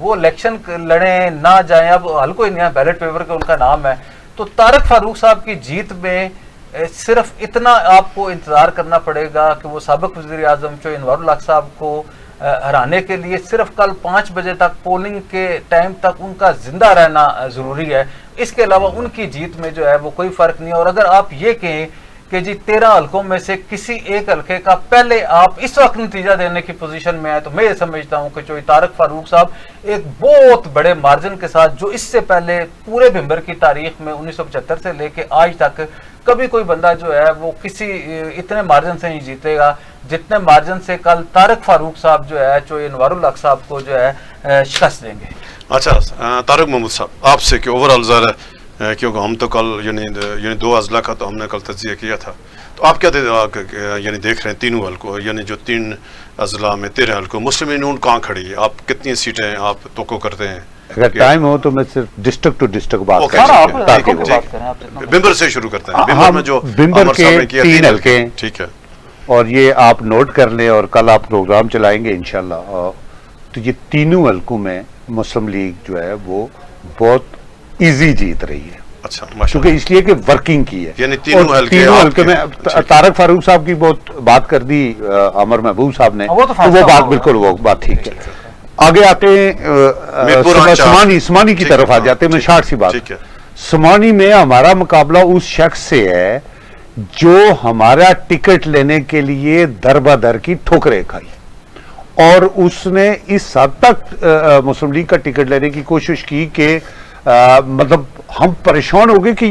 وہ الیکشن لڑیں نہ جائیں، اب ہلکو ہی نہیں بیلٹ پیپر کا ان کا نام ہے. تو طارق فاروق صاحب کی جیت میں صرف اتنا آپ کو انتظار کرنا پڑے گا کہ وہ سابق وزیر اعظم چوہے انوار الحق صاحب کو ہرانے کے لیے صرف کل 5 بجے تک پولنگ کے ٹائم تک ان کا زندہ رہنا ضروری ہے. اس کے علاوہ ان کی جیت میں جو ہے وہ کوئی فرق نہیں ہے. اور اگر آپ یہ کہیں کہ جی 13 حلقوں میں سے کسی ایک حلقے کا پہلے آپ اس وقت نتیجہ دینے کی پوزیشن میں ہے، تو میں یہ سمجھتا ہوں کہ چوہے طارق فاروق صاحب ایک بہت بڑے مارجن کے ساتھ، جو اس سے پہلے پورے بھمبر کی تاریخ میں 1975 سے لے کے آج تک کبھی کوئی بندہ جو ہے وہ کسی اتنے مارجن سے نہیں جیتے گا جتنے مارجن سے کل طارق فاروق صاحب جو ہے چوہے انوار الحق صاحب کو جو ہے شکست دیں گے. اچھا طارق محمود صاحب، آپ سے کہ اوور آل ظاہر ہے کیونکہ ہم تو کل یعنی 2 اضلاع کا تو ہم نے کل تجزیہ کیا تھا، تو آپ کیا یعنی دیکھ رہے ہیں تینوں حلقوں، یعنی جو 3 اضلاع میں 13 حلقوں، مسلم یونین کہاں کھڑی ہے؟ آپ کتنی سیٹیں آپ توقع کرتے ہیں؟ اگر ٹائم ہو تو میں صرف ڈسٹرکٹ ٹو ڈسٹرکٹ بات بمبر سے شروع کرتے ہیں. بمبر میں جو بمبر کے 3 حلقے ہیں، ٹھیک ہے، اور یہ آپ نوٹ کر لیں اور کل آپ پروگرام چلائیں گے انشاءاللہ. تو یہ تینوں حلقوں میں مسلم لیگ جو ہے وہ بہت ایزی جیت رہی ہے. اچھا، کیونکہ اس لیے کہ ورکنگ کی ہے. یعنی تینوں حلقے میں طارق فاروق صاحب کی بہت بات کر دی عمر محبوب صاحب نے، وہ بات بالکل وہ بات ٹھیک ہے. آگے آتے ہیں سمانی کی طرف آ جاتے ہیں. میں شارٹ سی بات، سمانی میں ہمارا مقابلہ اس شخص سے ہے جو ہمارا ٹکٹ لینے کے لیے در بدر کی ٹھوکریں کھائی، اور اس نے اس حد تک مسلم لیگ کا ٹکٹ لینے کی کوشش کی کہ مطلب ہم پریشان ہو گئے کہ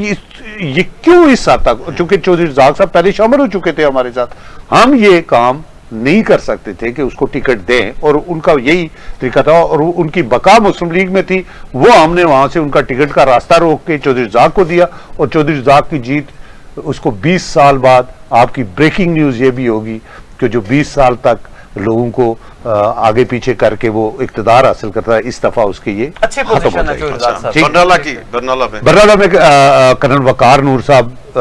یہ کیوں اس حد تک، چونکہ چودھری رزاق صاحب پہلے شامل ہو چکے تھے ہمارے ساتھ، ہم یہ کام نہیں کر سکتے تھے کہ اس کو ٹکٹ دیں، اور ان کا یہی طریقہ تھا اور ان کی بقا مسلم لیگ میں تھی. وہ ہم نے وہاں سے ان کا ٹکٹ کا راستہ روک کے چودھری رزاق کو دیا، اور چودھری رزاق کی جیت اس کو 20 سال بعد، آپ کی بریکنگ نیوز یہ بھی ہوگی کہ جو 20 سال تک لوگوں کو آگے پیچھے کر کے وہ اقتدار حاصل کرتا ہے، اس دفعہ اس کی یہ اچھی پوزیشن ہے. برنالہ میں کرنل وقار نور صاحب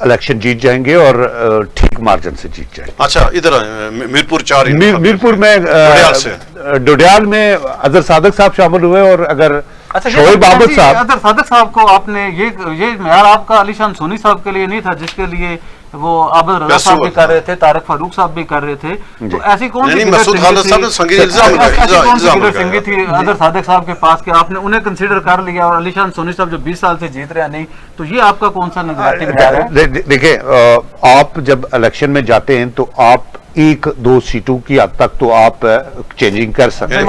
الیکشن جیت جائیں گے اور ٹھیک مارجن سے جیت جائیں گے. اچھا ادھر میرپور میں ڈوڈیال میں اظہر صادق صاحب شامل ہوئے، اور اگر شعیب عابد صاحب، اظہر صادق صاحب کو آپ نے یہ معیار آپ کا علی شان سونی صاحب کے لیے نہیں تھا جس کے لیے وہ عابد رضا صاحب بھی کر رہے تھے، طارق فاروق صاحب بھی کر رہے تھے، تو ایسی کون سی سنگی تھی اظہر صادق صاحب کے پاس کہ آپ نے انہیں کنسیڈر کر لیا، اور علی شان سونی صاحب جو 20 سال سے جیت رہے ہیں نہیں، تو یہ آپ کا کون سا نظریاتی معیار ہے؟ دیکھیں آپ جب الیکشن میں جاتے ہیں تو آپ 1-2 سیٹوں کی حد تک تو آپ چینجنگ کر سکتے ہیں،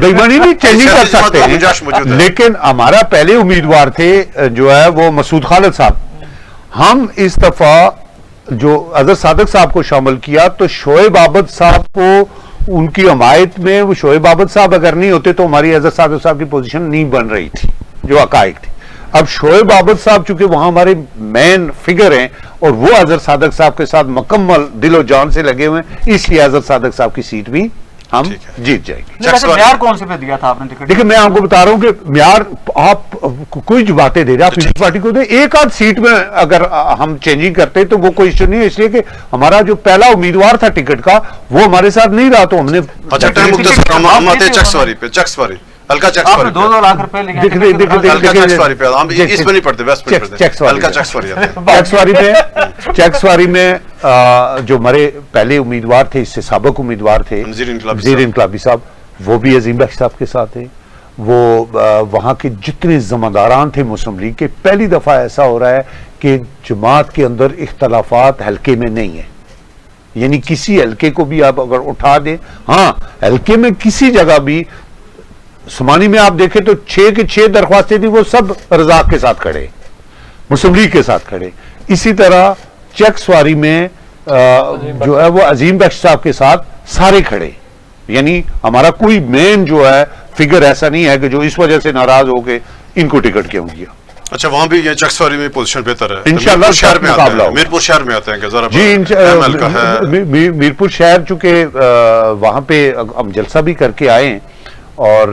بےمانی نہیں چینجنگ کر سکتے ہیں، لیکن ہمارا پہلے امیدوار تھے جو ہے وہ مسعود خالد صاحب. ہم اس دفعہ جو اظہر صادق صاحب کو شامل کیا تو شعیب عابد صاحب کو ان کی حمایت میں، وہ شعیب عابد صاحب اگر نہیں ہوتے تو ہماری اظہر صادق صاحب کی پوزیشن نہیں بن رہی تھی جو حقائق تھی. اب شعیب عابد صاحب چونکہ وہاں ہمارے مین فگر ہیں اور وہ اظہر صادق صاحب کے ساتھ مکمل دل و جان سے لگے ہوئے ہیں، اس لیے اظہر صادق صاحب کی سیٹ بھی ہم جیت جائیں گے. معیار کون سے پہ دیا تھا آپ نے ٹکٹ؟ دیکھیں میں آپ کو بتا رہا ہوں کہ معیار آپ کوئی جو باتیں دے رہے آپ پیپلز پارٹی کو دیں، ایک آدھ سیٹ میں اگر ہم چینجنگ کرتے تو وہ کوئی ایشو نہیں ہے، اس لیے کہ ہمارا جو پہلا امیدوار تھا ٹکٹ کا وہ ہمارے ساتھ نہیں رہا تو ہم نے ہلکا چیکس والی پہ 2 لاکھ روپے لے گئے، اس میں نہیں پڑھتے، ویسٹ میں پڑھتے، ہلکا چیکس والی میں جو ہمارے پہلے امیدوار تھے، اس سے سابق امیدوار تھے وزیر انقلابی صاحب، وہ بھی عظیم بخش صاحب کے ساتھ ہیں. وہ وہاں کے جتنے ذمہ داران تھے مسلم لیگ کے، پہلی دفعہ ایسا ہو رہا ہے کہ جماعت کے اندر اختلافات حلقے میں نہیں ہیں، یعنی کسی حلقے کو بھی آپ اگر اٹھا دیں، ہاں حلقے میں کسی جگہ بھی، سمانی میں آپ دیکھیں تو 6 کی 6 درخواستیں تھیں، وہ سب رزاق کے ساتھ کھڑے، مسلم لیگ کے ساتھ کھڑے. اسی طرح چیکس واری میں جو ہے وہ عظیم بخش صاحب کے ساتھ سارے کھڑے، یعنی ہمارا کوئی مین جو ہے فگر ایسا نہیں ہے کہ جو اس وجہ سے ناراض ہو کے ان کو ٹکٹ کیوں دیا. اچھا وہاں بھی یہ چیکس واری میں پوزیشن بہتر ہے انشاءاللہ. شہر میں مقابلہ ہوگا، میرپور شہر میں آتے ہیں کہ ذرا جی میرپور شہر چونکہ وہاں پہ ہم جلسہ بھی کر کے آئے ہیں، اور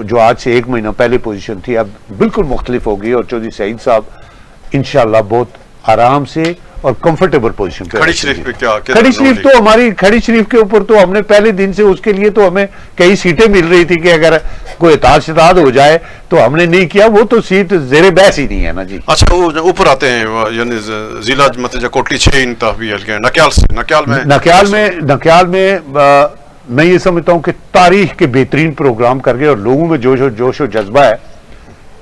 جو آج سے 1 مہینہ پہلے پوزیشن تھی اب بالکل مختلف ہوگی، اور چودھری سعید صاحب انشاءاللہ بہت آرام سے اور کمفرٹیبل پوزیشن پہ. کھڑی شریف پہ کیا کھڑی شریف تو ہماری کھڑی شریف کے اوپر تو ہم نے پہلے دن سے اس کے لیے تو ہمیں کئی سیٹیں مل رہی تھی کہ اگر کوئی اطاعت شداد ہو جائے تو ہم نے نہیں کیا, وہ تو سیٹ زیر بحث ہی نہیں ہے نا جی. اچھا وہ اوپر آتے ہیں یعنی ضلع مطلب کوٹلی 6 انتخابی حلقے ہیں نکیال سے, نکیال میں میں یہ سمجھتا ہوں کہ تاریخ کے بہترین پروگرام کر گئے اور لوگوں میں جوش و جذبہ ہے.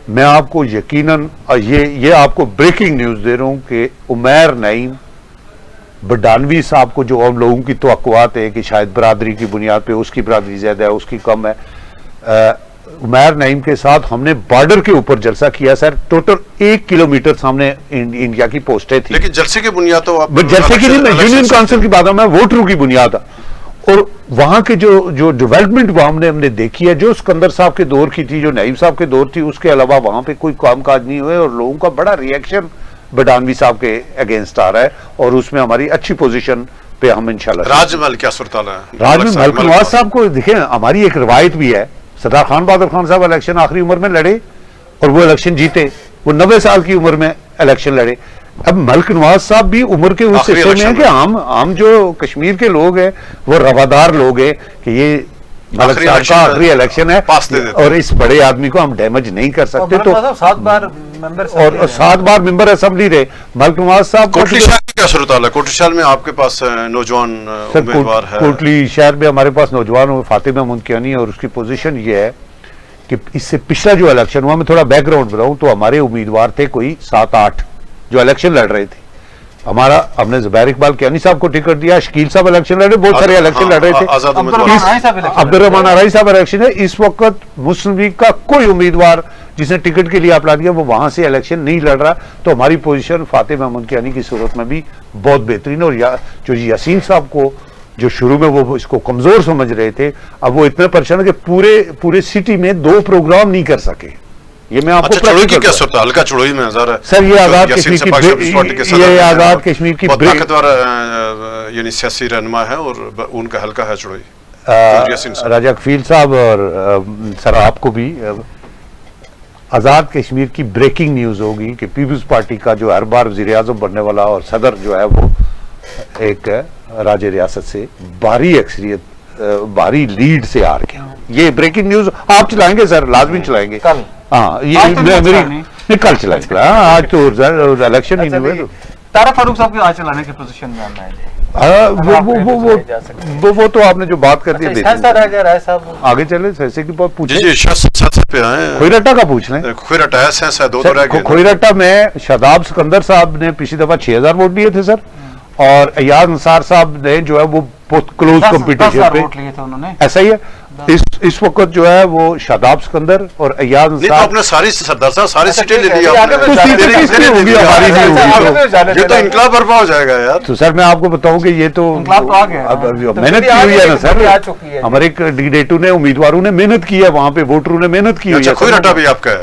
میں آپ کو یقیناً یہ آپ کو بریکنگ نیوز دے رہا ہوں کہ عمیر نعیم بڈانوی صاحب کو جو ہم لوگوں کی توقعات ہے کہ شاید برادری کی بنیاد پہ اس کی برادری زیادہ ہے اس کی کم ہے, عمیر نعیم کے ساتھ ہم نے بارڈر کے اوپر جلسہ کیا سر. ٹوٹل 1 کلومیٹر سامنے انڈیا کی پوسٹیں تھیں. لیکن جلسے کی بنیاد تو جلسے کی نہیں, میں یونین کونسل کی بات ہوں, میں ووٹروں کی بنیاد. اور وہاں کے جو ڈیولپمنٹ وہاں ہم نے دیکھی ہے جو اسکندر صاحب کے دور کی تھی, جو نعیم صاحب کے دور تھی, اس کے علاوہ وہاں پہ کوئی کام کاج نہیں ہوئے اور لوگوں کا بڑا ریئیکشن بڈانوی صاحب کے اگینسٹ آ رہا ہے اور اس میں ہماری اچھی پوزیشن پہ ہم انشاءاللہ. راج محل کیا صورتحال ہے؟ راج محل ملک نواز صاحب کو دیکھیں, ہماری ایک روایت بھی ہے, سردار خان بہادر خان صاحب الیکشن آخری عمر میں لڑے اور وہ الیکشن جیتے, وہ 90 سال کی عمر میں الیکشن لڑے. اب ملک نواز صاحب بھی عمر کے اس حصے میں ہیں کہ ہم جو کشمیر کے لوگ ہیں وہ روادار لوگ ہیں کہ یہ ملک صاحب کا آخری الیکشن ہے اور اس بڑے آدمی کو ہم ڈیمیج نہیں کر سکتے. تو 7 بار ممبر اسمبلی رہے ملک نواز صاحب. کوٹلی شہر کی کیا صورتحال ہے؟ کوٹلی شہر میں آپ کے پاس نوجوان امیدوار ہے. کوٹلی شہر میں ہمارے پاس نوجوان فاطمہ منکیانی اور اس کی پوزیشن یہ ہے کہ اس سے پچھلا جو الیکشن ہوا, میں تھوڑا بیک گراؤنڈ بتاؤں تو ہمارے امیدوار تھے کوئی 7-8 جو الیکشن لڑ رہے تھے. ہم نے زبیر اقبال کیانی صاحب کو ٹکٹ دیا, شکیل صاحب الیکشن لڑ رہے, بہت سارے الیکشن لڑ رہے تھے, عبدالرحمان آرائی صاحب الیکشن ہے. اس وقت مسلم لیگ کا کوئی امیدوار جس نے ٹکٹ کے لیے اپلائی کیا وہ وہاں سے الیکشن نہیں لڑ رہا. تو ہماری پوزیشن فاطمہ منکیانی کی صورت میں بھی بہت بہترین. اور جو یاسین صاحب کو جو شروع میں وہ اس کو کمزور سمجھ رہے تھے, اب وہ اتنے پریشان ہے کہ پورے سٹی میں 2 پروگرام نہیں کر سکے. یہ میں آپ کو چڑوئی کی کیا صورت حال کا چڑوئی میں ہزار ہے سر, یہ آزاد کشمیر کی طاقتور یعنی سیاسی رہنما ہے اور ان کا حلقہ ہے چڑوئی. راجہ کفیل صاحب اور سر آپ کو بھی آزاد کشمیر کی بریکنگ نیوز ہوگی کہ پیپلز پارٹی کا جو ہر بار وزیر اعظم بننے والا اور صدر جو ہے وہ ایک راج ریاست سے بھاری لیڈ سے آ گیا. یہ بریکنگ نیوز آپ چلائیں گے سر, لازمی چلائیں گے. ہاں یہ کل چلائیں گے, آج تو الیکشن ہی نہیں ہوئے. طارق فاروق صاحب کو آج چلانے کی پوزیشن میں آنا ہے وہ تو آپ نے جو بات کر دی آگے چلے سیسے کی بات پوچھیں. کھوئی رٹا کا پوچھ لیں. کھوئی رٹا میں شاداب سکندر صاحب نے پچھلی دفعہ 6000 ووٹ دیے تھے سر, اور ایاز انصار صاحب نے جو ہے وہ بہت کلوز کمپٹیشن پہ, ایسا ہی ہے. اس وقت جو ہے وہ شاداب سکندر اور ایاز انصار اپنے ساری سردار صاحب ساری سیٹیں لے لی, یہ تو انقلاب برپا ہو جائے گا یار. تو سر میں آپ کو بتاؤں کہ یہ تو محنت کی ہوئی ہے نا سر, ہمارے کینڈیڈیٹوں نے امیدواروں نے محنت کی ہے, وہاں پہ ووٹروں نے محنت کی ہوئی ہے. کھوئی رٹا بھی آپ کا ہے.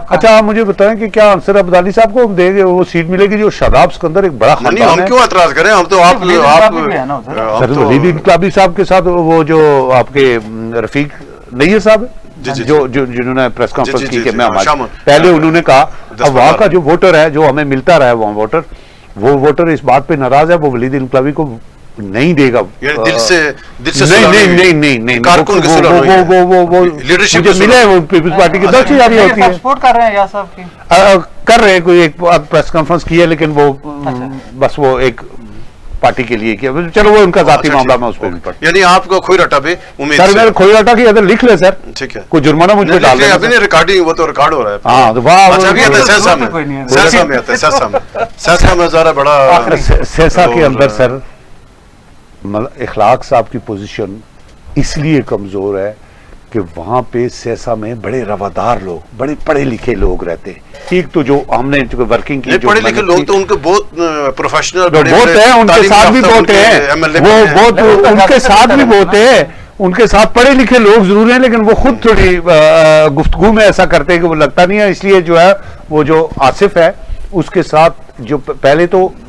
اچھا آپ مجھے بتائیں کہ کیا انصر عبدالی صاحب کو دے گے وہ سیٹ ملے گی جو شاداب سکندر ایک بڑا خاندان ہے. ہم کیوں اعتراض کریں, ہم تو آپ سر ولید انقلابی صاحب کے ساتھ وہ جو آپ کے رفیق نہیں صاحب جنہوں نے پریس کانفرنس کی کہ میں پہلے انہوں نے کہا, اب وہاں کا جو ووٹر ہے جو ہمیں ملتا رہا ہے وہ ووٹر اس بات پہ ناراض ہے, وہ ولید انقلابی کو نہیں دے گا. نہیں ملے وہ پیپلز پارٹی کی 10,000 ہوتی ہے, کر رہے ہیں کوئی ایک پریس کانفرنس کی ہے, لیکن وہ بس وہ ایک پارٹی کے لیے کیا, چلو وہ ان کا ذاتی معاملہ میں اس پہ بھی پڑھتا. یعنی آپ کو کھوئی رٹا پہ امید سر میں کھوئی رٹا کی اگر لکھ لے سر, ٹھیک ہے, کوئی جرمانہ مجھ پہ ڈال دیں. ابھی نہیں ریکارڈنگ, وہ تو ریکارڈ ہو رہا ہے. ہاں سیسا میں ذرا بڑا سیسا کے اندر سر اخلاق صاحب کی پوزیشن اس لیے کمزور ہے کہ وہاں پہ سیسا میں بڑے روادار لوگ, بڑے پڑھے لکھے لوگ رہتے ہیں. ایک تو جو ہم نے ورکنگ کی پڑھے لکھے لوگ تو ان کے بہت پروفیشنل بہت ہیں, ان کے ساتھ بھی بہت ہیں, وہ بہت ان کے ساتھ بھی بہت ہیں, ان کے ساتھ پڑھے لکھے لوگ ضرور ہیں, لیکن وہ خود تھوڑی گفتگو میں ایسا کرتے ہیں کہ وہ لگتا نہیں ہے. اس لیے جو ہے وہ جو آصف ہے اس کے ساتھ جو پہلے تو